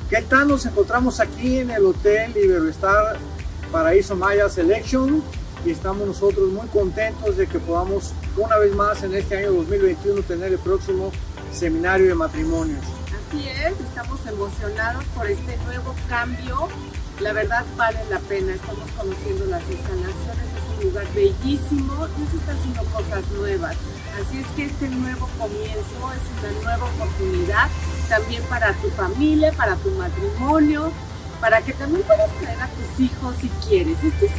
¿Qué tal? Nos encontramos aquí en el Hotel Iberoestar Paraíso Maya Selection y estamos nosotros muy contentos de que podamos una vez más en este año 2021 tener el próximo seminario de matrimonios. Así es, estamos emocionados por este nuevo cambio. La verdad vale la pena, estamos conociendo las instalaciones, es un lugar bellísimo y se están haciendo cosas nuevas. Así es que este nuevo comienzo es una nueva oportunidad también para tu familia, para tu matrimonio, para que también puedas traer a tus hijos si quieres. Este es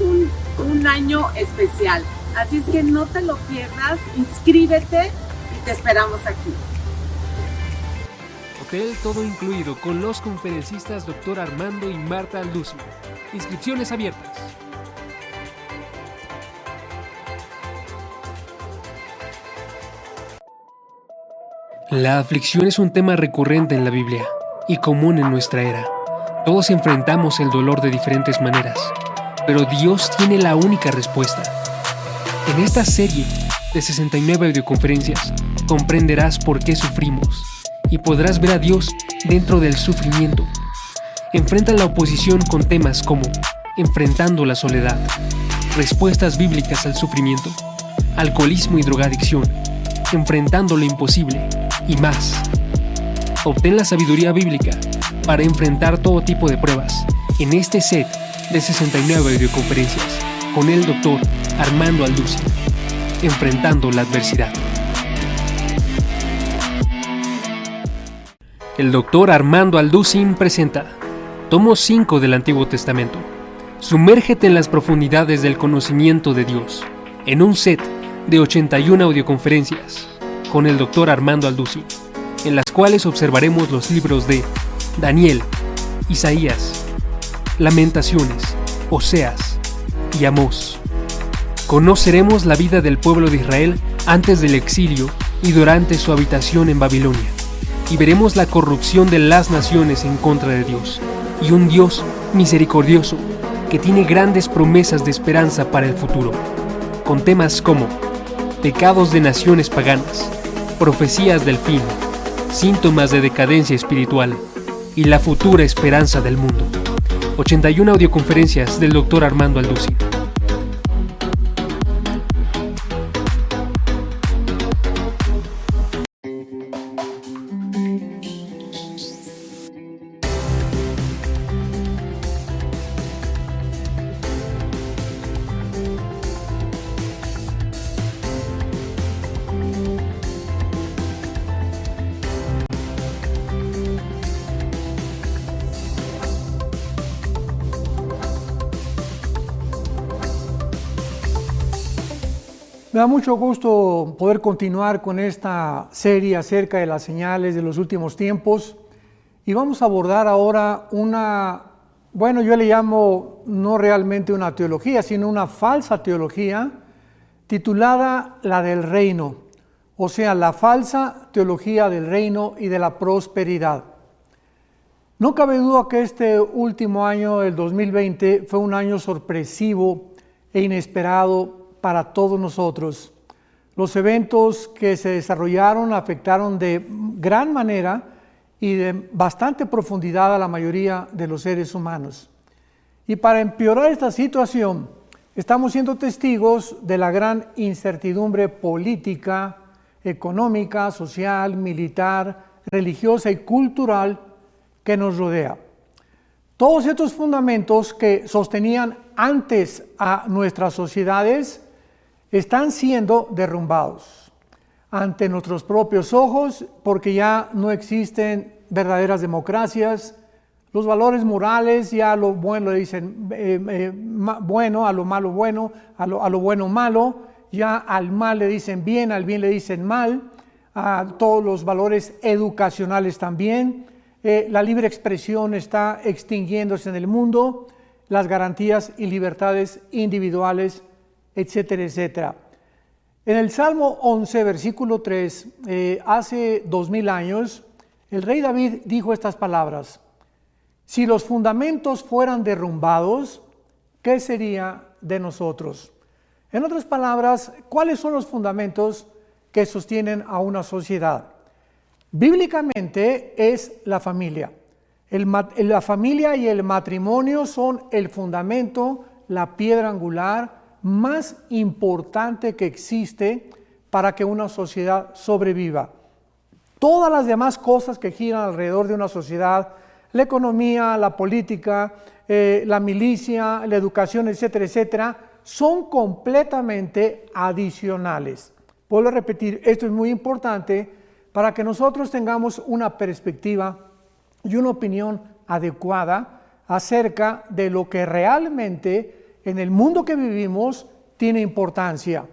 un año especial, así es que no te lo pierdas, inscríbete y te esperamos aquí. Hotel todo incluido con los conferencistas Dr. Armando y Marta Alducin. Inscripciones abiertas. La aflicción es un tema recurrente en la Biblia y común en nuestra era. Todos enfrentamos el dolor de diferentes maneras, pero Dios tiene la única respuesta. En esta serie de 69 audioconferencias comprenderás por qué sufrimos y podrás ver a Dios dentro del sufrimiento. Enfrenta la oposición con temas como enfrentando la soledad, respuestas bíblicas al sufrimiento, alcoholismo y drogadicción, enfrentando lo imposible y más. Obtén la sabiduría bíblica para enfrentar todo tipo de pruebas en este set de 69 audioconferencias con el Dr. Armando Alducin, enfrentando la adversidad. El Dr. Armando Alducin presenta Tomo 5 del Antiguo Testamento. Sumérgete en las profundidades del conocimiento de Dios, en un set de 81 audioconferencias con el Dr. Armando Alducin, en las cuales observaremos los libros de Daniel, Isaías, Lamentaciones, Oseas y Amós. Conoceremos la vida del pueblo de Israel antes del exilio y durante su habitación en Babilonia, y veremos la corrupción de las naciones en contra de Dios, y un Dios misericordioso que tiene grandes promesas de esperanza para el futuro, con temas como pecados de naciones paganas, profecías del fin, síntomas de decadencia espiritual y la futura esperanza del mundo. 81 audioconferencias del Dr. Armando Alducin. Me da mucho gusto poder continuar con esta serie acerca de las señales de los últimos tiempos y vamos a abordar ahora yo le llamo no realmente una teología, sino una falsa teología titulada la del reino, o sea, la falsa teología del reino y de la prosperidad. No cabe duda que este último año, el 2020, fue un año sorpresivo e inesperado para todos nosotros. Los eventos que se desarrollaron afectaron de gran manera y de bastante profundidad a la mayoría de los seres humanos. Y para empeorar esta situación, estamos siendo testigos de la gran incertidumbre política, económica, social, militar, religiosa y cultural que nos rodea. Todos estos fundamentos que sostenían antes a nuestras sociedades están siendo derrumbados ante nuestros propios ojos porque ya no existen verdaderas democracias. Los valores morales ya a lo bueno le dicen bueno, a lo malo bueno, a lo bueno malo, ya al mal le dicen bien, al bien le dicen mal, a todos los valores educacionales también. La libre expresión está extinguiéndose en el mundo, las garantías y libertades individuales, etcétera, etcétera. En el Salmo 11, versículo 3, hace 2000 años, el rey David dijo estas palabras: si los fundamentos fueran derrumbados, ¿qué sería de nosotros? En otras palabras, ¿cuáles son los fundamentos que sostienen a una sociedad? Bíblicamente es la familia. La familia y el matrimonio son el fundamento, la piedra angular más importante que existe para que una sociedad sobreviva. Todas las demás cosas que giran alrededor de una sociedad, la economía, la política, la milicia, la educación, etcétera, etcétera, son completamente adicionales. Vuelvo a repetir, esto es muy importante para que nosotros tengamos una perspectiva y una opinión adecuada acerca de lo que realmente en el mundo que vivimos tiene importancia.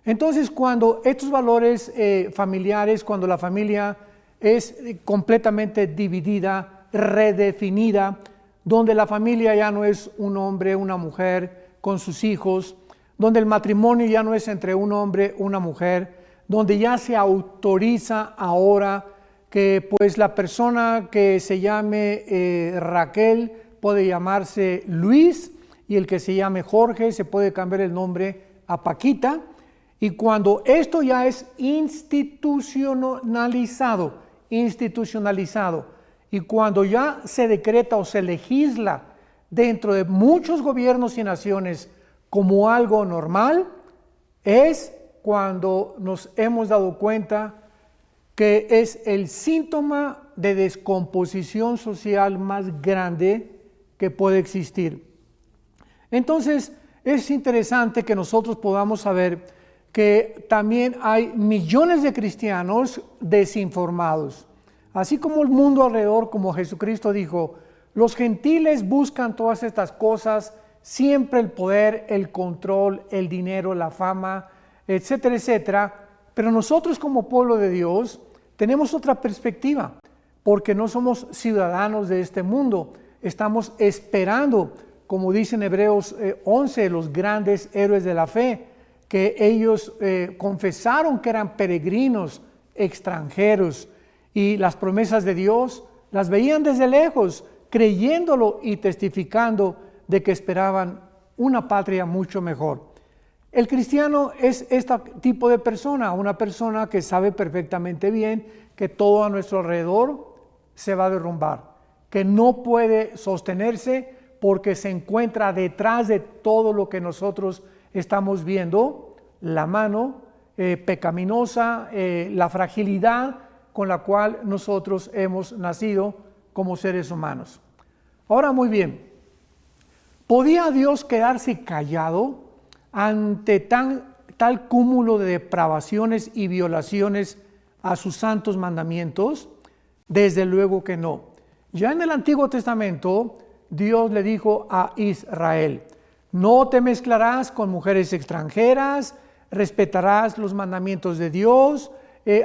Entonces, cuando estos valores familiares, cuando la familia es completamente dividida, redefinida, donde la familia ya no es un hombre, una mujer con sus hijos, donde el matrimonio ya no es entre un hombre, una mujer, donde ya se autoriza ahora que pues la persona que se llame Raquel puede llamarse Luis y el que se llame Jorge se puede cambiar el nombre a Paquita. Y cuando esto ya es institucionalizado, y cuando ya se decreta o se legisla dentro de muchos gobiernos y naciones como algo normal, es cuando nos hemos dado cuenta que es el síntoma de descomposición social más grande que puede existir. Entonces, es interesante que nosotros podamos saber que también hay millones de cristianos desinformados. Así como el mundo alrededor, como Jesucristo dijo, los gentiles buscan todas estas cosas, siempre el poder, el control, el dinero, la fama, etcétera, etcétera. Pero nosotros como pueblo de Dios tenemos otra perspectiva, porque no somos ciudadanos de este mundo. Estamos esperando, como dice en Hebreos 11, los grandes héroes de la fe, que ellos confesaron que eran peregrinos, extranjeros, y las promesas de Dios las veían desde lejos, creyéndolo y testificando de que esperaban una patria mucho mejor. El cristiano es este tipo de persona, una persona que sabe perfectamente bien que todo a nuestro alrededor se va a derrumbar, que no puede sostenerse porque se encuentra detrás de todo lo que nosotros estamos viendo, la mano pecaminosa, la fragilidad con la cual nosotros hemos nacido como seres humanos. Ahora, muy bien, ¿podía Dios quedarse callado ante tal cúmulo de depravaciones y violaciones a sus santos mandamientos? Desde luego que no. Ya en el Antiguo Testamento, Dios le dijo a Israel: no te mezclarás con mujeres extranjeras, respetarás los mandamientos de Dios,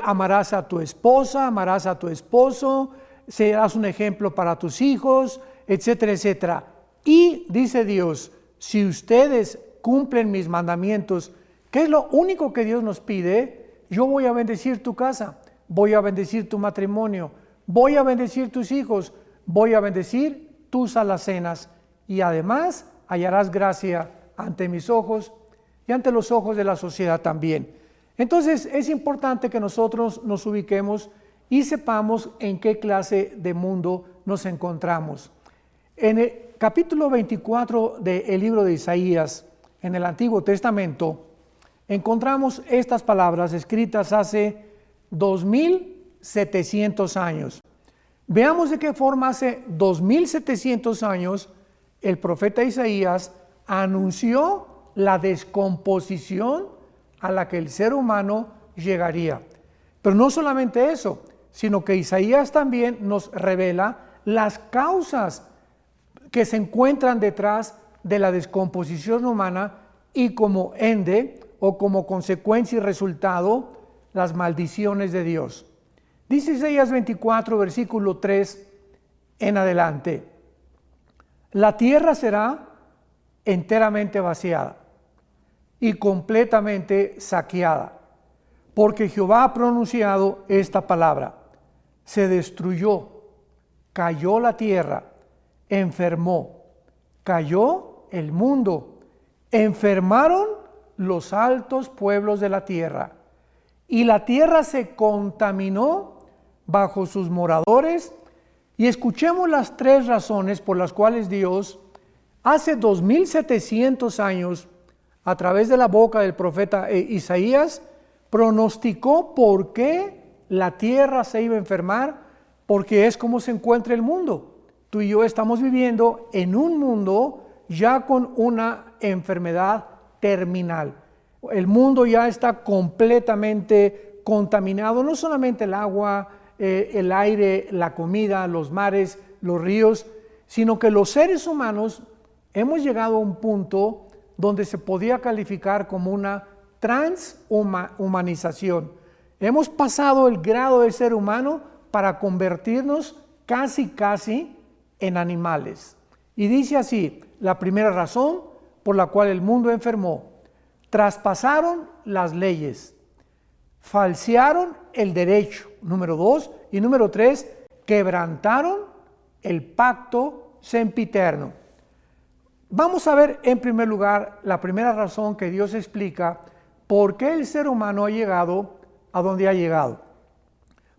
amarás a tu esposa, amarás a tu esposo, serás un ejemplo para tus hijos, etcétera, etcétera. Y dice Dios, si ustedes cumplen mis mandamientos, ¿qué es lo único que Dios nos pide? Yo voy a bendecir tu casa, voy a bendecir tu matrimonio, voy a bendecir tus hijos, voy a bendecir tus alacenas, y además hallarás gracia ante mis ojos y ante los ojos de la sociedad también. Entonces es importante que nosotros nos ubiquemos y sepamos en qué clase de mundo nos encontramos. En el capítulo 24 del libro de Isaías, en el Antiguo Testamento, encontramos estas palabras escritas hace 2700 años. Veamos de qué forma hace 2700 años el profeta Isaías anunció la descomposición a la que el ser humano llegaría. Pero no solamente eso, sino que Isaías también nos revela las causas que se encuentran detrás de la descomposición humana y como ende o como consecuencia y resultado, las maldiciones de Dios. Dice Isaías 24, versículo 3 en adelante: la tierra será enteramente vaciada y completamente saqueada, porque Jehová ha pronunciado esta palabra: se destruyó, cayó la tierra, enfermó, cayó el mundo, enfermaron los altos pueblos de la tierra, y la tierra se contaminó bajo sus moradores, Y escuchemos las 3 razones por las cuales Dios, hace 2700 años, a través de la boca del profeta Isaías, pronosticó por qué la tierra se iba a enfermar, porque es como se encuentra el mundo. Tú y yo estamos viviendo en un mundo ya con una enfermedad terminal. El mundo ya está completamente contaminado, no solamente el agua, el aire, la comida, los mares, los ríos, sino que los seres humanos hemos llegado a un punto donde se podía calificar como una transhumanización. Hemos pasado el grado de ser humano para convertirnos casi en animales. Y dice así, la primera razón por la cual el mundo enfermó: traspasaron las leyes, falsearon el derecho, número 2, y número 3, quebrantaron el pacto sempiterno. Vamos a ver en primer lugar la primera razón que Dios explica por qué el ser humano ha llegado a donde ha llegado.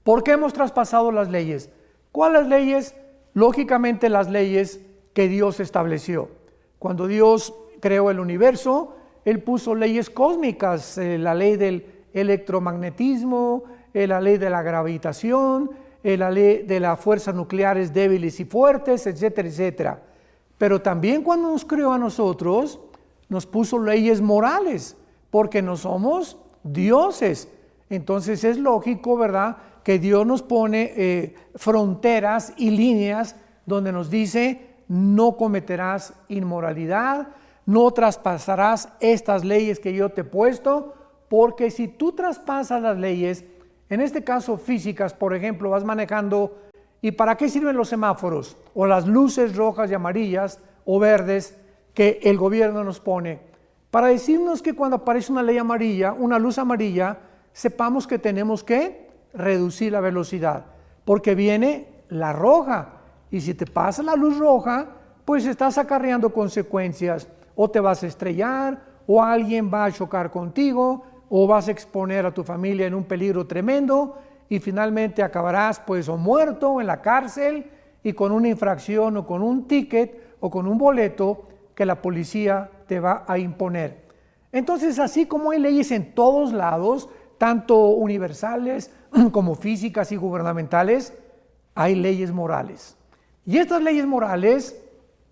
¿Por qué hemos traspasado las leyes? ¿Cuáles leyes? Lógicamente las leyes que Dios estableció. Cuando Dios creó el universo, Él puso leyes cósmicas, la ley del electromagnetismo, la ley de la gravitación, la ley de las fuerzas nucleares débiles y fuertes, etcétera, etcétera. Pero también cuando nos creó a nosotros, nos puso leyes morales, porque no somos dioses. Entonces es lógico, ¿verdad?, que Dios nos pone fronteras y líneas donde nos dice: no cometerás inmoralidad, no traspasarás estas leyes que yo te he puesto, porque si tú traspasas las leyes, en este caso físicas, por ejemplo, vas manejando, ¿y para qué sirven los semáforos o las luces rojas y amarillas o verdes que el gobierno nos pone? Para decirnos que cuando aparece una ley amarilla, una luz amarilla, sepamos que tenemos que reducir la velocidad, porque viene la roja, y si te pasa la luz roja, pues estás acarreando consecuencias, o te vas a estrellar, o alguien va a chocar contigo, o vas a exponer a tu familia en un peligro tremendo, y finalmente acabarás pues o muerto o en la cárcel, y con una infracción o con un ticket o con un boleto que la policía te va a imponer. Entonces, así como hay leyes en todos lados, tanto universales como físicas y gubernamentales, hay leyes morales. Y estas leyes morales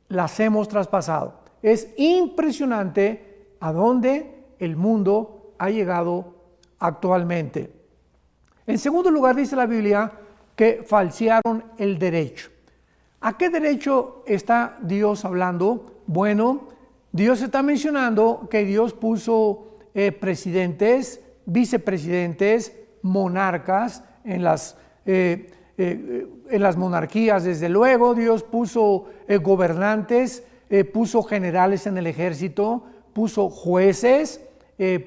las hemos traspasado. Es impresionante a dónde el mundo ha llegado actualmente. En segundo lugar, dice la Biblia que falsearon el derecho. ¿A qué derecho está Dios hablando? Bueno, Dios está mencionando que Dios puso presidentes, vicepresidentes, monarcas en las monarquías. Desde luego Dios puso gobernantes, puso generales en el ejército, puso jueces,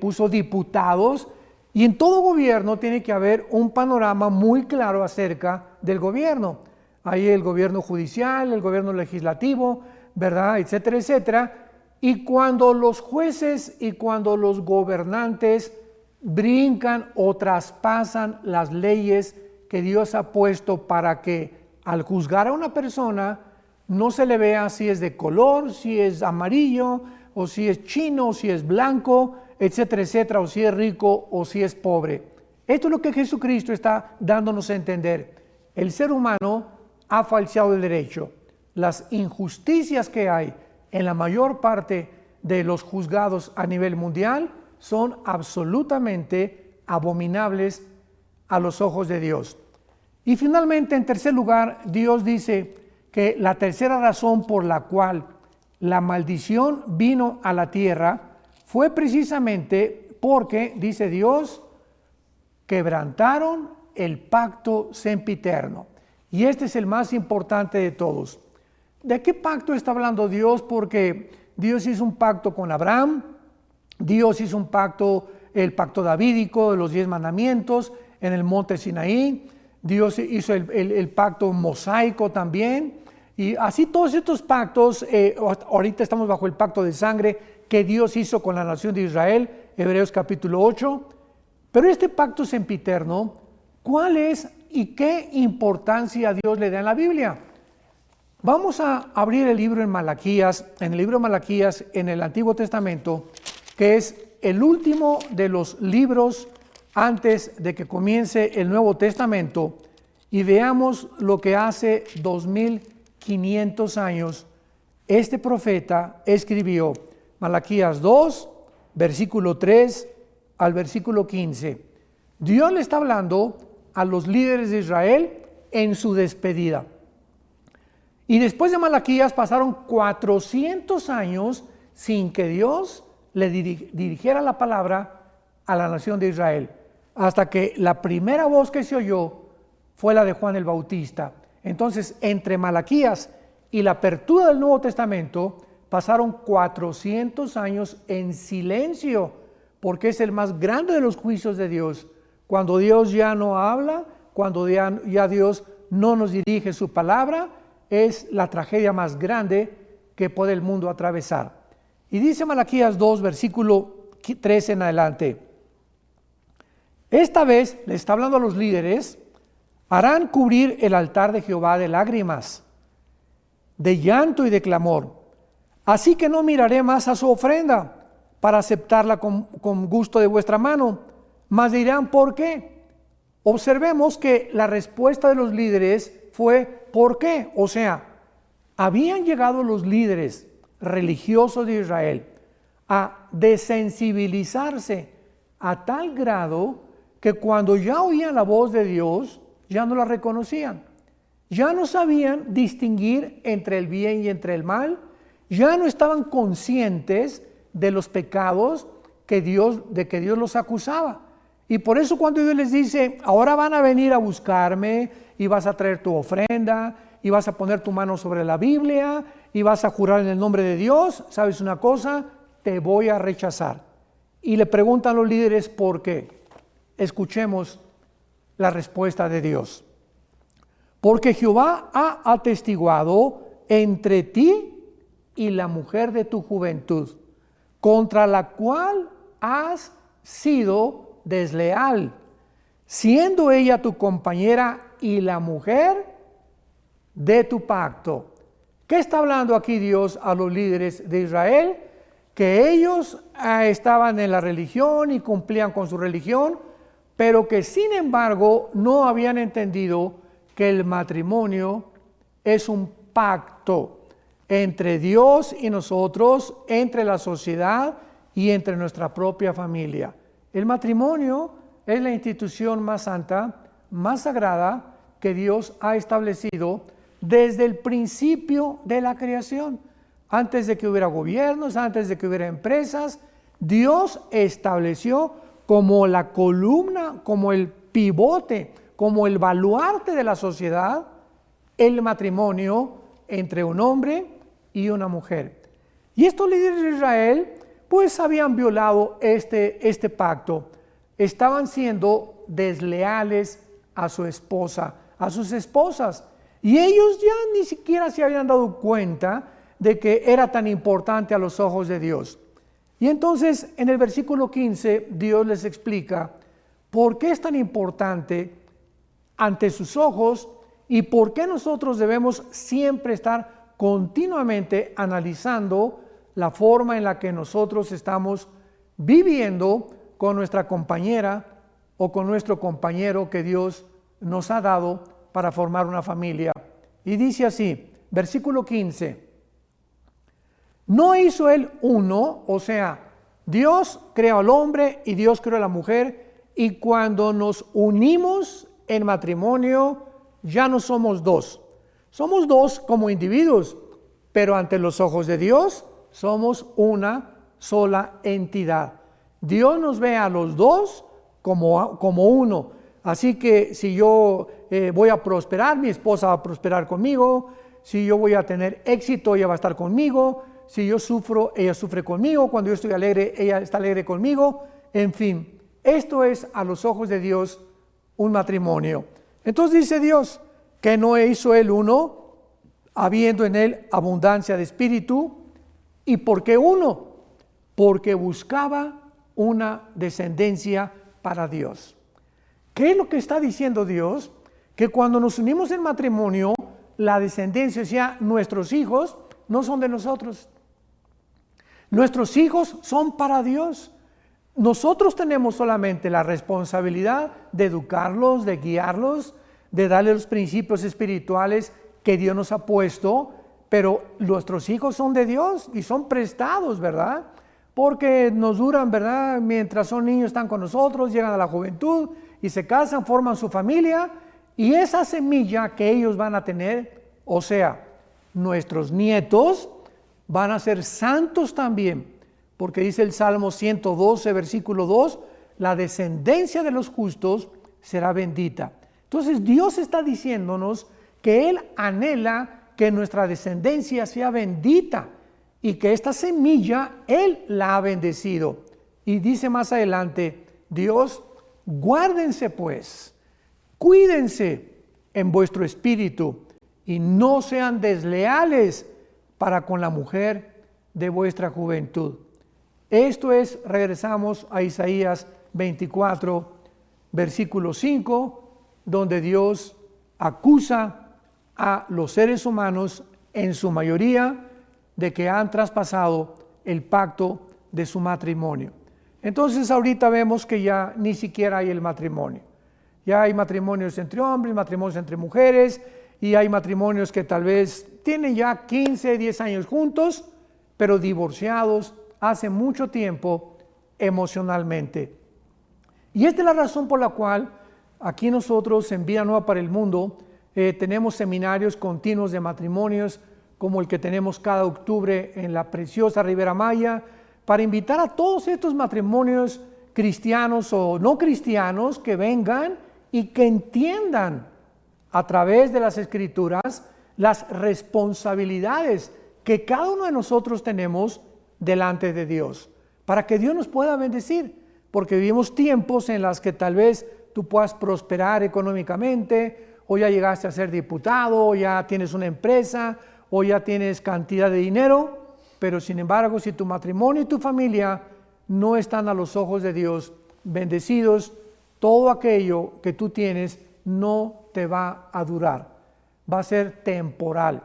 puso diputados, y en todo gobierno tiene que haber un panorama muy claro acerca del gobierno. Hay el gobierno judicial, el gobierno legislativo, ¿verdad?, etcétera, etcétera. Y cuando los jueces y cuando los gobernantes brincan o traspasan las leyes que Dios ha puesto para que al juzgar a una persona no se le vea si es de color, si es amarillo, o si es chino, o si es blanco, etcétera, etcétera, o si es rico o si es pobre. Esto es lo que Jesucristo está dándonos a entender. El ser humano ha falseado el derecho. Las injusticias que hay en la mayor parte de los juzgados a nivel mundial son absolutamente abominables a los ojos de Dios. Y finalmente, en tercer lugar, Dios dice que la tercera razón por la cual la maldición vino a la tierra fue precisamente porque, dice Dios, quebrantaron el pacto sempiterno. Y este es el más importante de todos. ¿De qué pacto está hablando Dios? Porque Dios hizo un pacto con Abraham, Dios hizo un pacto, el pacto davídico de los 10 mandamientos en el monte Sinaí. Dios hizo el pacto mosaico también. Y así todos estos pactos, ahorita estamos bajo el pacto de sangre que Dios hizo con la nación de Israel, Hebreos capítulo 8. Pero este pacto sempiterno, ¿cuál es y qué importancia Dios le da en la Biblia. Vamos a abrir el libro en Malaquías, en el libro de Malaquías en el Antiguo Testamento, que es el último de los libros antes de que comience el Nuevo Testamento, y veamos lo que hace 2500 años este profeta escribió. Malaquías 2, versículo 3 al versículo 15. Dios le está hablando a los líderes de Israel en su despedida. Y después de Malaquías pasaron 400 años sin que Dios le dirigiera la palabra a la nación de Israel, hasta que la primera voz que se oyó fue la de Juan el Bautista. Entonces, entre Malaquías y la apertura del Nuevo Testamento pasaron 400 años en silencio, porque es el más grande de los juicios de Dios. Cuando Dios ya no habla, cuando ya Dios no nos dirige su palabra, es la tragedia más grande que puede el mundo atravesar. Y dice Malaquías 2, versículo 3 en adelante: esta vez le está hablando a los líderes, harán cubrir el altar de Jehová de lágrimas, de llanto y de clamor. Así que no miraré más a su ofrenda para aceptarla con gusto de vuestra mano. Mas dirán, ¿por qué? Observemos que la respuesta de los líderes fue ¿por qué? O sea, habían llegado los líderes religiosos de Israel a desensibilizarse a tal grado que cuando ya oían la voz de Dios, ya no la reconocían. Ya no sabían distinguir entre el bien y entre el mal. Ya no estaban conscientes de los pecados de que Dios los acusaba. Y por eso cuando Dios les dice, ahora van a venir a buscarme y vas a traer tu ofrenda y vas a poner tu mano sobre la Biblia y vas a jurar en el nombre de Dios, ¿sabes una cosa? Te voy a rechazar. Y le preguntan los líderes por qué. Escuchemos la respuesta de Dios. Porque Jehová ha atestiguado entre ti y la mujer de tu juventud, contra la cual has sido desleal, siendo ella tu compañera y la mujer de tu pacto. ¿Qué está hablando aquí Dios a los líderes de Israel? Que ellos estaban en la religión y cumplían con su religión, pero que sin embargo no habían entendido que el matrimonio es un pacto entre Dios y nosotros, entre la sociedad y entre nuestra propia familia. El matrimonio es la institución más santa, más sagrada que Dios ha establecido desde el principio de la creación. Antes de que hubiera gobiernos, antes de que hubiera empresas, Dios estableció como la columna, como el pivote, como el baluarte de la sociedad, el matrimonio entre un hombre y una mujer. Y estos líderes de Israel pues habían violado este pacto. Estaban siendo desleales a su esposa, a sus esposas. Y ellos ya ni siquiera se habían dado cuenta de que era tan importante a los ojos de Dios. Y entonces en el versículo 15 Dios les explica por qué es tan importante ante sus ojos y por qué nosotros debemos siempre estar continuamente analizando la forma en la que nosotros estamos viviendo con nuestra compañera o con nuestro compañero que Dios nos ha dado para formar una familia. Y dice así, versículo 15, ¿no hizo él uno? O sea, Dios creó al hombre y Dios creó a la mujer, y cuando nos unimos en matrimonio ya no somos dos. Somos dos como individuos, pero ante los ojos de Dios somos una sola entidad. Dios nos ve a los dos como uno. Así que si yo voy a prosperar, mi esposa va a prosperar conmigo. Si yo voy a tener éxito, ella va a estar conmigo. Si yo sufro, ella sufre conmigo. Cuando yo estoy alegre, ella está alegre conmigo. En fin, esto es a los ojos de Dios un matrimonio. Entonces dice Dios que no hizo él uno, habiendo en él abundancia de espíritu. ¿Y por qué uno? Porque buscaba una descendencia para Dios. ¿Qué es lo que está diciendo Dios? que cuando nos unimos en matrimonio, la descendencia, o sea, nuestros hijos, no son de nosotros. Nuestros hijos son para Dios. Nosotros tenemos solamente la responsabilidad de educarlos, de guiarlos, de darles los principios espirituales que Dios nos ha puesto, pero nuestros hijos son de Dios y son prestados, ¿verdad? Porque nos duran, ¿verdad? Mientras son niños están con nosotros, llegan a la juventud y se casan, forman su familia, y esa semilla que ellos van a tener, o sea, nuestros nietos, van a ser santos también, porque dice el Salmo 112, versículo 2, la descendencia de los justos será bendita. Entonces Dios está diciéndonos que Él anhela que nuestra descendencia sea bendita y que esta semilla Él la ha bendecido. Y dice más adelante, Dios, guárdense pues, cuídense en vuestro espíritu y no sean desleales para con la mujer de vuestra juventud. Esto es, regresamos a Isaías 24, versículo 5, donde Dios acusa a los seres humanos, en su mayoría, de que han traspasado el pacto de su matrimonio. Entonces ahorita vemos que ya ni siquiera hay el matrimonio. Ya hay matrimonios entre hombres, matrimonios entre mujeres, y hay matrimonios que tal vez tienen ya 15, 10 años juntos, pero divorciados hace mucho tiempo emocionalmente. Y esta es la razón por la cual aquí nosotros en Vida Nueva para el Mundo tenemos seminarios continuos de matrimonios, como el que tenemos cada octubre en la preciosa Riviera Maya, para invitar a todos estos matrimonios cristianos o no cristianos que vengan y que entiendan a través de las Escrituras las responsabilidades que cada uno de nosotros tenemos delante de Dios, para que Dios nos pueda bendecir, porque vivimos tiempos en los que tal vez tú puedas prosperar económicamente, o ya llegaste a ser diputado, o ya tienes una empresa, o ya tienes cantidad de dinero, pero sin embargo, si tu matrimonio y tu familia no están a los ojos de Dios bendecidos, todo aquello que tú tienes no te va a durar, va a ser temporal.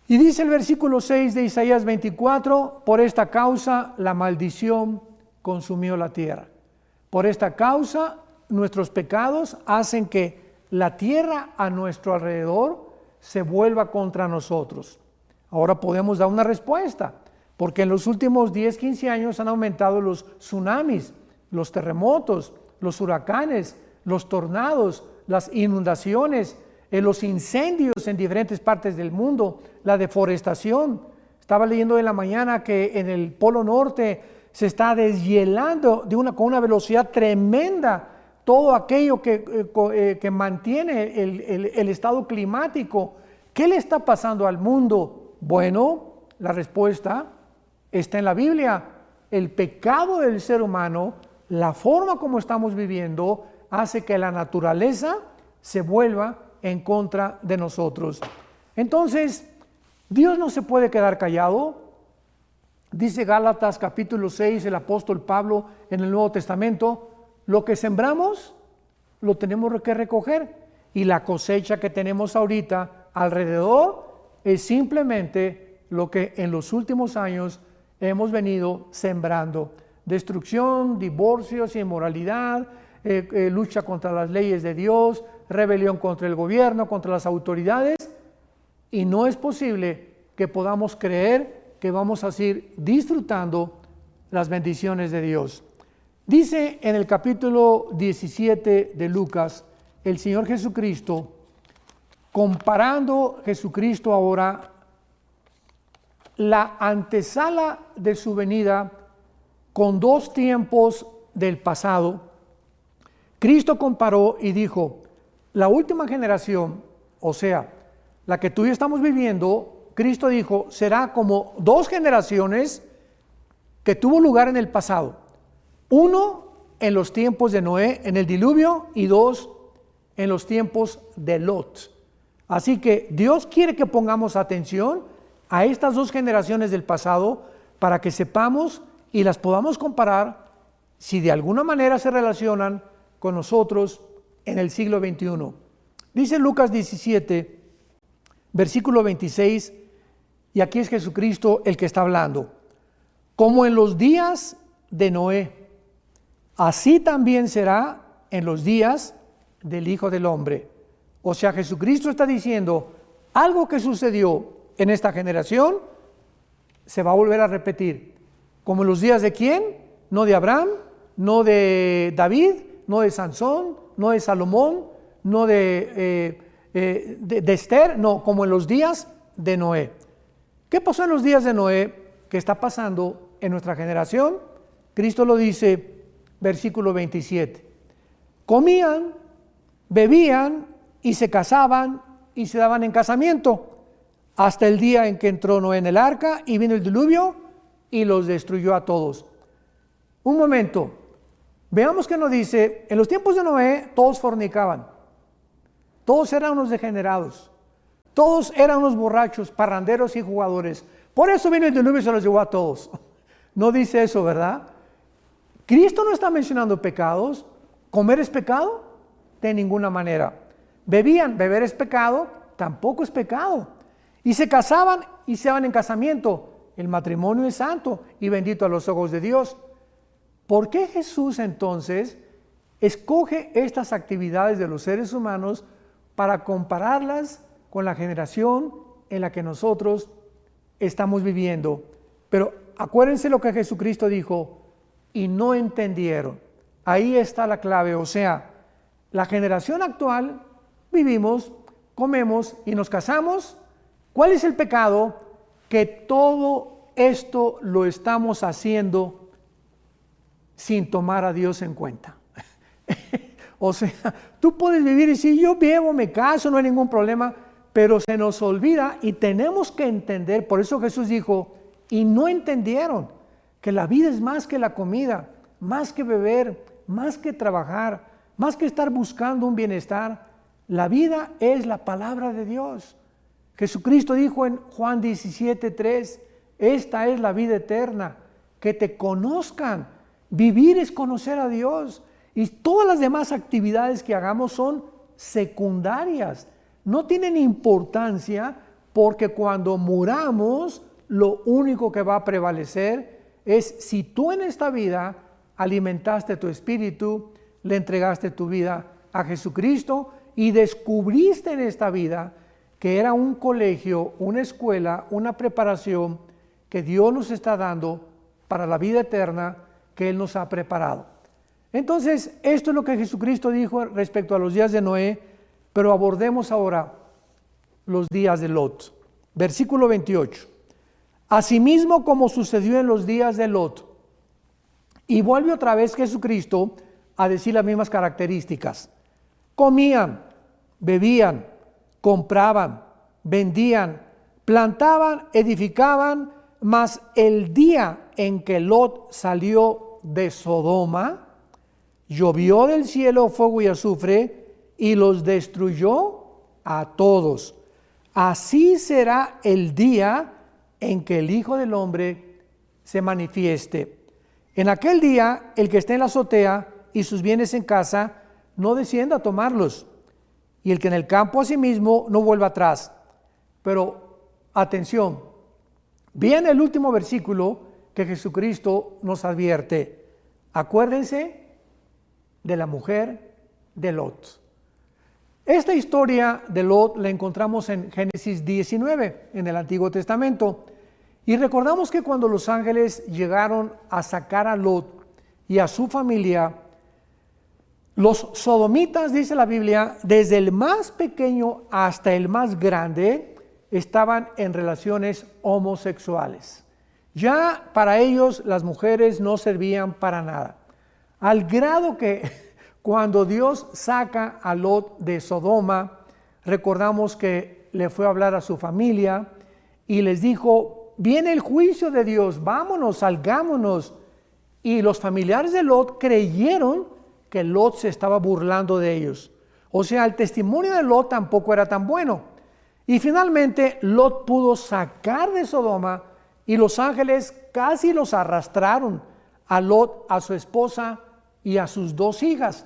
Y dice el versículo 6 de Isaías 24, por esta causa la maldición consumió la tierra. Por esta causa nuestros pecados hacen que la tierra a nuestro alrededor se vuelva contra nosotros. Ahora podemos dar una respuesta, porque en los últimos 10, 15 años han aumentado los tsunamis, los terremotos, los huracanes, los tornados, las inundaciones, los incendios en diferentes partes del mundo, la deforestación. Estaba leyendo en la mañana que en el Polo Norte se está deshielando con una velocidad tremenda todo aquello que mantiene el estado climático. ¿Qué le está pasando al mundo? Bueno, la respuesta está en la Biblia. El pecado del ser humano, la forma como estamos viviendo, hace que la naturaleza se vuelva en contra de nosotros. Entonces, Dios no se puede quedar callado. Dice Gálatas capítulo 6, el apóstol Pablo en el Nuevo Testamento, lo que sembramos, lo tenemos que recoger. Y la cosecha que tenemos ahorita alrededor es simplemente lo que en los últimos años hemos venido sembrando. Destrucción, divorcios, inmoralidad, lucha contra las leyes de Dios, rebelión contra el gobierno, contra las autoridades, y no es posible que podamos creer que vamos a seguir disfrutando las bendiciones de Dios. Dice en el capítulo 17 de Lucas, el Señor Jesucristo, comparando Jesucristo ahora la antesala de su venida con dos tiempos del pasado. Cristo comparó y dijo, la última generación, o sea, la que tú y yo estamos viviendo, Cristo dijo, será como dos generaciones que tuvo lugar en el pasado. Uno, en los tiempos de Noé, en el diluvio, y dos, en los tiempos de Lot. Así que Dios quiere que pongamos atención a estas dos generaciones del pasado para que sepamos y las podamos comparar si de alguna manera se relacionan con nosotros en el siglo XXI. Dice Lucas 17, versículo 26, y aquí es Jesucristo el que está hablando. Como en los días de Noé, así también será en los días del Hijo del Hombre. O sea, Jesucristo está diciendo, algo que sucedió en esta generación se va a volver a repetir. Como en los días de ¿quién? No de Abraham, no de David, no de Sansón, no de Salomón, no de Esther, no, como en los días de Noé. ¿Qué pasó en los días de Noé? ¿Qué está pasando en nuestra generación? Cristo lo dice, versículo 27. Comían, bebían y se casaban y se daban en casamiento hasta el día en que entró Noé en el arca y vino el diluvio y los destruyó a todos. Un momento, veamos que nos dice, en los tiempos de Noé todos fornicaban, todos eran unos degenerados, todos eran unos borrachos, parranderos y jugadores. Por eso vino el diluvio y se los llevó a todos. No dice eso, ¿verdad? Cristo no está mencionando pecados. ¿Comer es pecado? De ninguna manera. Bebían, beber es pecado, tampoco es pecado. Y se casaban y se daban en casamiento. El matrimonio es santo y bendito a los ojos de Dios. ¿Por qué Jesús entonces escoge estas actividades de los seres humanos para compararlas con la generación en la que nosotros estamos viviendo? Pero acuérdense lo que Jesucristo dijo, y no entendieron. Ahí está la clave, o sea, la generación actual vivimos, comemos y nos casamos. ¿Cuál es el pecado? Que todo esto lo estamos haciendo sin tomar a Dios en cuenta. O sea, tú puedes vivir y decir, yo bebo, me caso, no hay ningún problema, pero se nos olvida y tenemos que entender, por eso Jesús dijo, y no entendieron que la vida es más que la comida, más que beber, más que trabajar, más que estar buscando un bienestar. La vida es la palabra de Dios. Jesucristo dijo en Juan 17:3, esta es la vida eterna, que te conozcan. Vivir es conocer a Dios. Y todas las demás actividades que hagamos son secundarias. No tienen importancia porque cuando muramos, lo único que va a prevalecer es si tú en esta vida alimentaste tu espíritu, le entregaste tu vida a Jesucristo y descubriste en esta vida que era un colegio, una escuela, una preparación que Dios nos está dando para la vida eterna que Él nos ha preparado. Entonces, esto es lo que Jesucristo dijo respecto a los días de Noé, pero abordemos ahora los días de Lot. Versículo 28. Asimismo como sucedió en los días de Lot. Y vuelve otra vez Jesucristo a decir las mismas características. Comían, bebían, compraban, vendían, plantaban, edificaban, mas el día en que Lot salió de Sodoma, llovió del cielo fuego y azufre y los destruyó a todos. Así será el día en que el Hijo del Hombre se manifieste. En aquel día, el que esté en la azotea y sus bienes en casa, no descienda a tomarlos, y el que en el campo asimismo no vuelva atrás. Pero, atención, viene el último versículo que Jesucristo nos advierte. Acuérdense de la mujer de Lot. Esta historia de Lot la encontramos en Génesis 19, en el Antiguo Testamento. Y recordamos que cuando los ángeles llegaron a sacar a Lot y a su familia, los sodomitas, dice la Biblia, desde el más pequeño hasta el más grande, estaban en relaciones homosexuales. Ya para ellos las mujeres no servían para nada. Al grado que cuando Dios saca a Lot de Sodoma, recordamos que le fue a hablar a su familia y les dijo, viene el juicio de Dios, vámonos, salgámonos. Y los familiares de Lot creyeron que Lot se estaba burlando de ellos. O sea, el testimonio de Lot tampoco era tan bueno. Y finalmente Lot pudo sacar de Sodoma y los ángeles casi los arrastraron a Lot, a su esposa y a sus 2 hijas.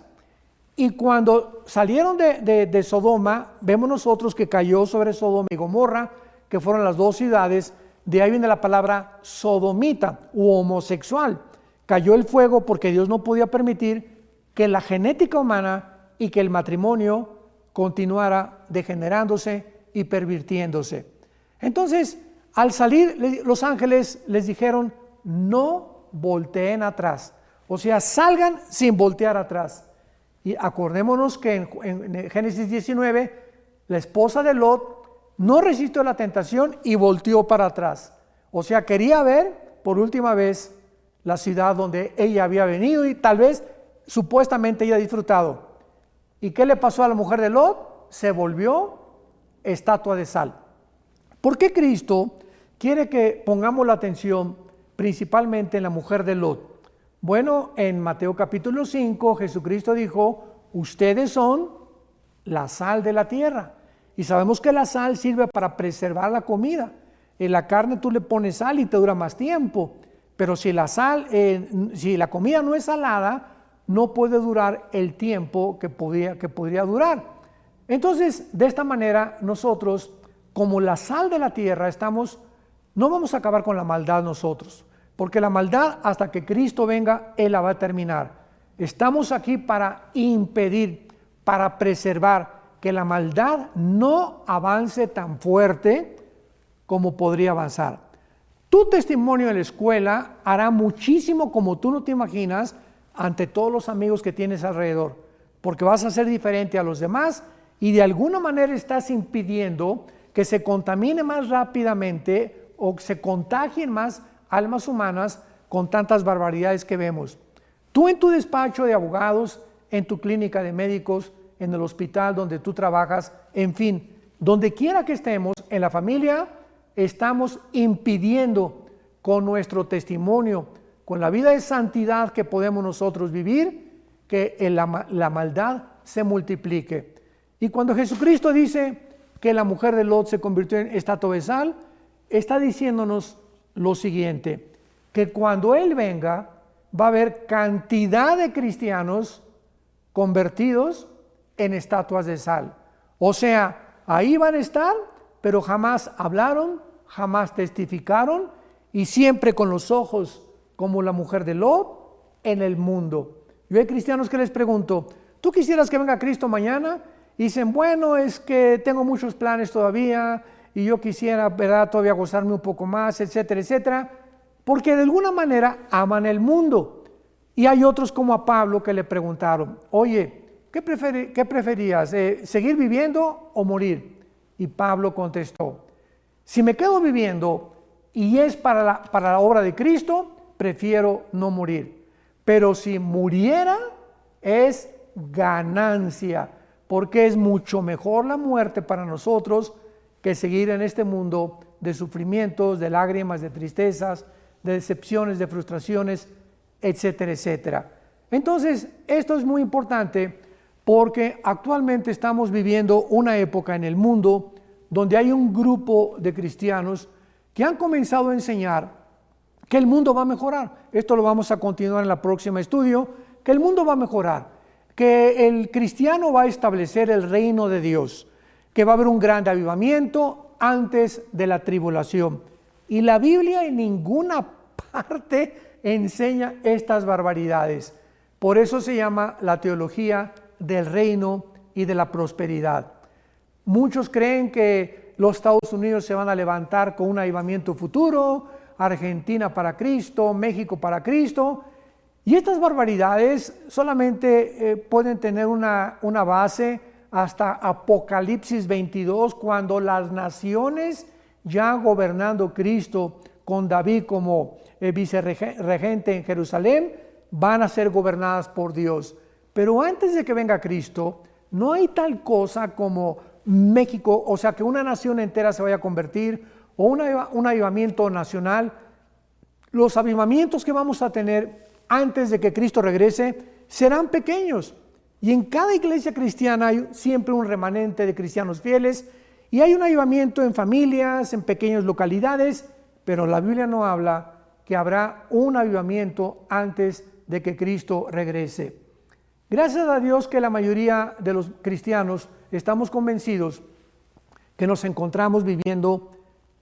Y cuando salieron de Sodoma, vemos nosotros que cayó sobre Sodoma y Gomorra, que fueron las dos ciudades. De ahí viene la palabra sodomita u homosexual. Cayó el fuego porque Dios no podía permitir que la genética humana y que el matrimonio continuara degenerándose y pervirtiéndose. Entonces, al salir, los ángeles les dijeron, no volteen atrás. O sea, salgan sin voltear atrás. Y acordémonos que en Génesis 19, la esposa de Lot no resistió la tentación y volteó para atrás. O sea, quería ver por última vez la ciudad donde ella había venido y tal vez supuestamente ella disfrutado. ¿Y qué le pasó a la mujer de Lot? Se volvió estatua de sal. ¿Por qué Cristo quiere que pongamos la atención principalmente en la mujer de Lot? Bueno, en Mateo capítulo 5, Jesucristo dijo, ustedes son la sal de la tierra. Y sabemos que la sal sirve para preservar la comida. En la carne tú le pones sal y te dura más tiempo. Pero si si la comida no es salada, no puede durar el tiempo que podría durar. Entonces, de esta manera, nosotros, como la sal de la tierra, no vamos a acabar con la maldad nosotros. Porque la maldad, hasta que Cristo venga, Él la va a terminar. Estamos aquí para impedir, para preservar que la maldad no avance tan fuerte como podría avanzar. Tu testimonio en la escuela hará muchísimo, como tú no te imaginas, ante todos los amigos que tienes alrededor, porque vas a ser diferente a los demás y de alguna manera estás impidiendo que se contamine más rápidamente o que se contagien más almas humanas con tantas barbaridades que vemos. Tú en tu despacho de abogados, en tu clínica de médicos, en el hospital donde tú trabajas, en fin, donde quiera que estemos, en la familia, estamos impidiendo con nuestro testimonio, con la vida de santidad que podemos nosotros vivir, que la maldad se multiplique. Y cuando Jesucristo dice que la mujer de Lot se convirtió en estatua de sal, está diciéndonos lo siguiente, que cuando Él venga, va a haber cantidad de cristianos convertidos en estatuas de sal. O sea, ahí van a estar, pero jamás hablaron, jamás testificaron y siempre con los ojos como la mujer de Lot en el mundo. Yo hay cristianos que les pregunto, ¿tú quisieras que venga Cristo mañana? Y dicen, bueno, es que tengo muchos planes todavía y yo quisiera, ¿verdad?, todavía gozarme un poco más, etcétera, etcétera, porque de alguna manera aman el mundo. Y hay otros como a Pablo que le preguntaron, oye, ¿qué preferías, seguir viviendo o morir? Y Pablo contestó, si me quedo viviendo y es para la obra de Cristo, prefiero no morir. Pero si muriera, es ganancia, porque es mucho mejor la muerte para nosotros que seguir en este mundo de sufrimientos, de lágrimas, de tristezas, de decepciones, de frustraciones, etcétera, etcétera. Entonces, esto es muy importante porque actualmente estamos viviendo una época en el mundo donde hay un grupo de cristianos que han comenzado a enseñar que el mundo va a mejorar. Esto lo vamos a continuar en la próxima estudio, que el mundo va a mejorar, que el cristiano va a establecer el reino de Dios, que va a haber un gran avivamiento antes de la tribulación. Y la Biblia en ninguna parte enseña estas barbaridades. Por eso se llama la teología del reino y de la prosperidad. Muchos creen que los Estados Unidos se van a levantar con un avivamiento futuro, Argentina para Cristo, México para Cristo, y estas barbaridades solamente pueden tener una base hasta Apocalipsis 22, cuando las naciones ya gobernando Cristo con David como vicerregente en Jerusalén, van a ser gobernadas por Dios. Pero antes de que venga Cristo, no hay tal cosa como México, o sea, que una nación entera se vaya a convertir, o un avivamiento nacional. Los avivamientos que vamos a tener antes de que Cristo regrese serán pequeños. Y en cada iglesia cristiana hay siempre un remanente de cristianos fieles, y hay un avivamiento en familias, en pequeñas localidades, pero la Biblia no habla que habrá un avivamiento antes de que Cristo regrese. Gracias a Dios que la mayoría de los cristianos estamos convencidos que nos encontramos viviendo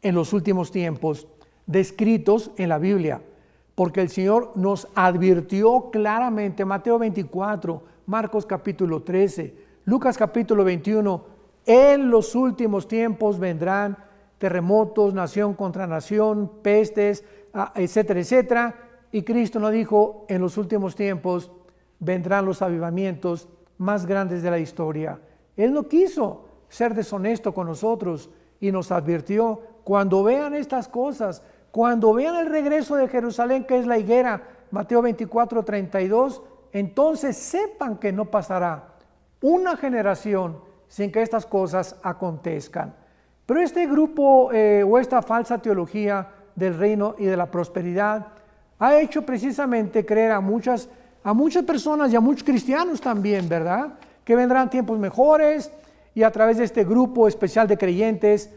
en los últimos tiempos descritos en la Biblia, porque el Señor nos advirtió claramente, Mateo 24, Marcos capítulo 13, Lucas capítulo 21, en los últimos tiempos vendrán terremotos, nación contra nación, pestes, etcétera, etcétera. Y Cristo nos dijo, en los últimos tiempos vendrán los avivamientos más grandes de la historia. Él no quiso ser deshonesto con nosotros y nos advirtió, cuando vean estas cosas, cuando vean el regreso de Jerusalén, que es la higuera, Mateo 24, 32, entonces sepan que no pasará una generación sin que estas cosas acontezcan. Pero este grupo o esta falsa teología del reino y de la prosperidad ha hecho precisamente creer a muchas personas y a muchos cristianos también, ¿verdad? Que vendrán tiempos mejores y a través de este grupo especial de creyentes,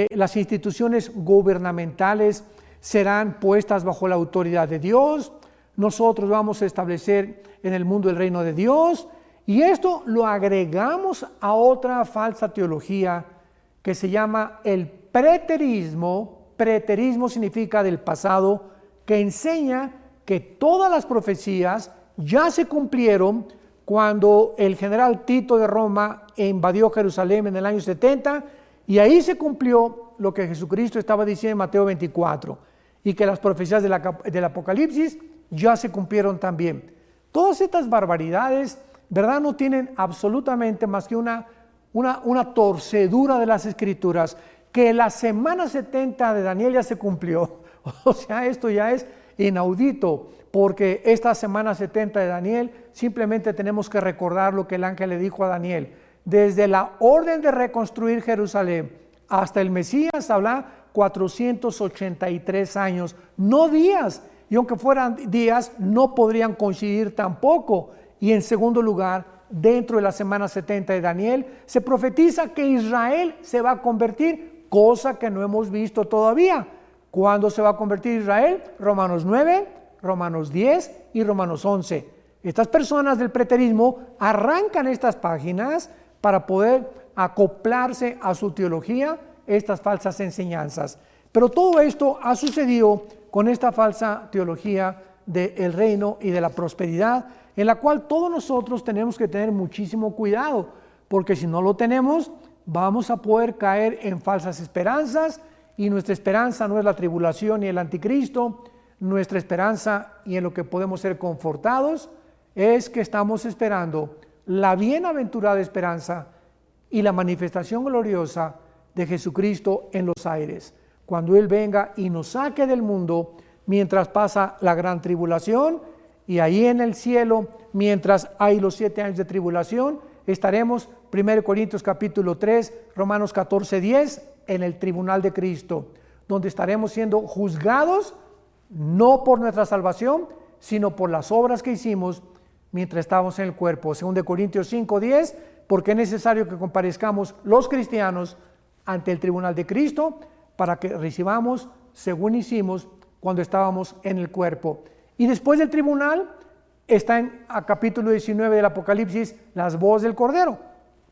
las instituciones gubernamentales serán puestas bajo la autoridad de Dios. Nosotros vamos a establecer en el mundo el reino de Dios, y esto lo agregamos a otra falsa teología que se llama el preterismo. Preterismo significa del pasado, que enseña que todas las profecías ya se cumplieron cuando el general Tito de Roma invadió Jerusalén en el año 70, y ahí se cumplió lo que Jesucristo estaba diciendo en Mateo 24, y que las profecías del Apocalipsis ya se cumplieron también. Todas estas barbaridades, ¿verdad?, no tienen absolutamente más que una torcedura de las Escrituras, que la semana 70 de Daniel ya se cumplió. O sea, esto ya es inaudito, porque esta semana 70 de Daniel simplemente tenemos que recordar lo que el ángel le dijo a Daniel. Desde la orden de reconstruir Jerusalén hasta el Mesías habrá 483 años, no días, y aunque fueran días no podrían coincidir tampoco. Y en segundo lugar, dentro de la semana 70 de Daniel se profetiza que Israel se va a convertir, cosa que no hemos visto todavía. ¿Cuándo se va a convertir Israel? Romanos 9, Romanos 10 y Romanos 11. Estas personas del preterismo arrancan estas páginas para poder acoplarse a su teología estas falsas enseñanzas. Pero todo esto ha sucedido con esta falsa teología del reino y de la prosperidad, en la cual todos nosotros tenemos que tener muchísimo cuidado, porque si no lo tenemos, vamos a poder caer en falsas esperanzas, y nuestra esperanza no es la tribulación ni el anticristo. Nuestra esperanza, y en lo que podemos ser confortados, es que estamos esperando la bienaventurada esperanza y la manifestación gloriosa de Jesucristo en los aires, cuando Él venga y nos saque del mundo mientras pasa la gran tribulación, y ahí en el cielo, mientras hay los 7 años de tribulación, estaremos, 1 Corintios capítulo 3, Romanos 14, 10, en el tribunal de Cristo, donde estaremos siendo juzgados no por nuestra salvación, sino por las obras que hicimos mientras estábamos en el cuerpo. 2 Corintios 5, 10, porque es necesario que comparezcamos los cristianos ante el tribunal de Cristo para que recibamos según hicimos cuando estábamos en el cuerpo. Y después del tribunal está en capítulo 19 del Apocalipsis las bodas del Cordero,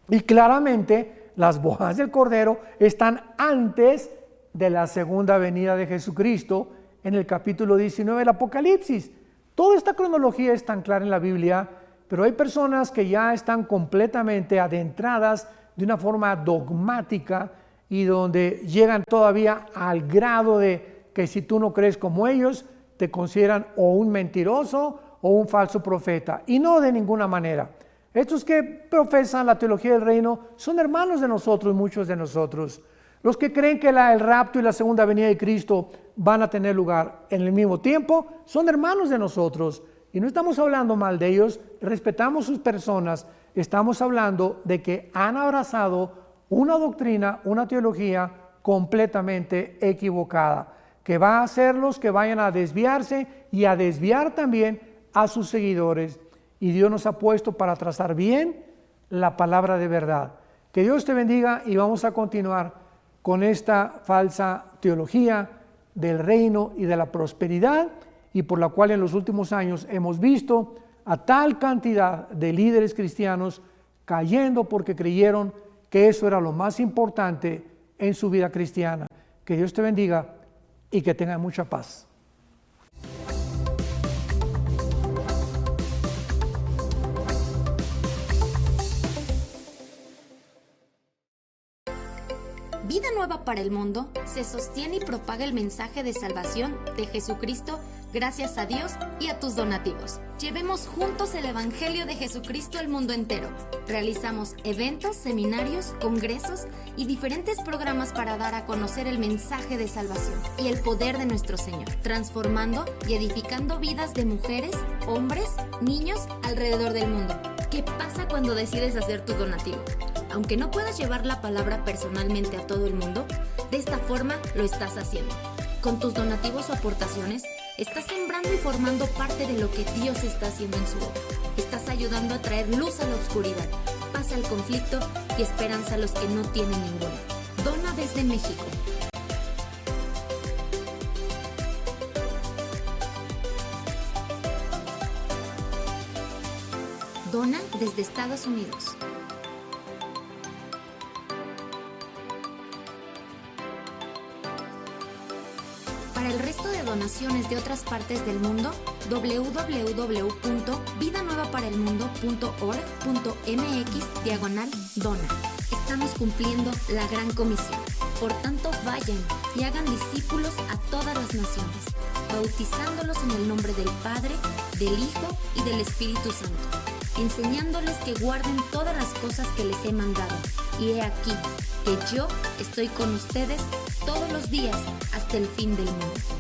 y claramente las bodas del Cordero están antes de la segunda venida de Jesucristo en el capítulo 19 del Apocalipsis. Toda esta cronología es tan clara en la Biblia, pero hay personas que ya están completamente adentradas de una forma dogmática, y donde llegan todavía al grado de que si tú no crees como ellos, te consideran o un mentiroso o un falso profeta, y no de ninguna manera. Estos que profesan la teología del reino son hermanos de nosotros, muchos de nosotros. Los que creen que el rapto y la segunda venida de Cristo van a tener lugar en el mismo tiempo, son hermanos de nosotros, y no estamos hablando mal de ellos, respetamos sus personas, estamos hablando de que han abrazado una doctrina, una teología completamente equivocada, que va a hacerlos que vayan a desviarse y a desviar también a sus seguidores. Y Dios nos ha puesto para trazar bien la palabra de verdad. Que Dios te bendiga, y vamos a continuar con esta falsa teología del reino y de la prosperidad, y por la cual en los últimos años hemos visto a tal cantidad de líderes cristianos cayendo porque creyeron que eso era lo más importante en su vida cristiana. Que Dios te bendiga y que tenga mucha paz. Vida Nueva para el Mundo se sostiene y propaga el mensaje de salvación de Jesucristo gracias a Dios y a tus donativos. Llevemos juntos el Evangelio de Jesucristo al mundo entero. Realizamos eventos, seminarios, congresos y diferentes programas para dar a conocer el mensaje de salvación y el poder de nuestro Señor, transformando y edificando vidas de mujeres, hombres, niños alrededor del mundo. ¿Qué pasa cuando decides hacer tu donativo? Aunque no puedas llevar la palabra personalmente a todo el mundo, de esta forma lo estás haciendo. Con tus donativos o aportaciones, estás sembrando y formando parte de lo que Dios está haciendo en su obra. Estás ayudando a traer luz a la oscuridad, paz al conflicto y esperanza a los que no tienen ninguna. Dona desde México. Dona desde Estados Unidos. Para el resto de donaciones de otras partes del mundo, www.vidanuevaparelmundo.org.mx/dona. Estamos cumpliendo la gran comisión. Por tanto, vayan y hagan discípulos a todas las naciones, bautizándolos en el nombre del Padre, del Hijo y del Espíritu Santo, enseñándoles que guarden todas las cosas que les he mandado. Y he aquí que yo estoy con ustedes todos los días hasta el fin del mundo.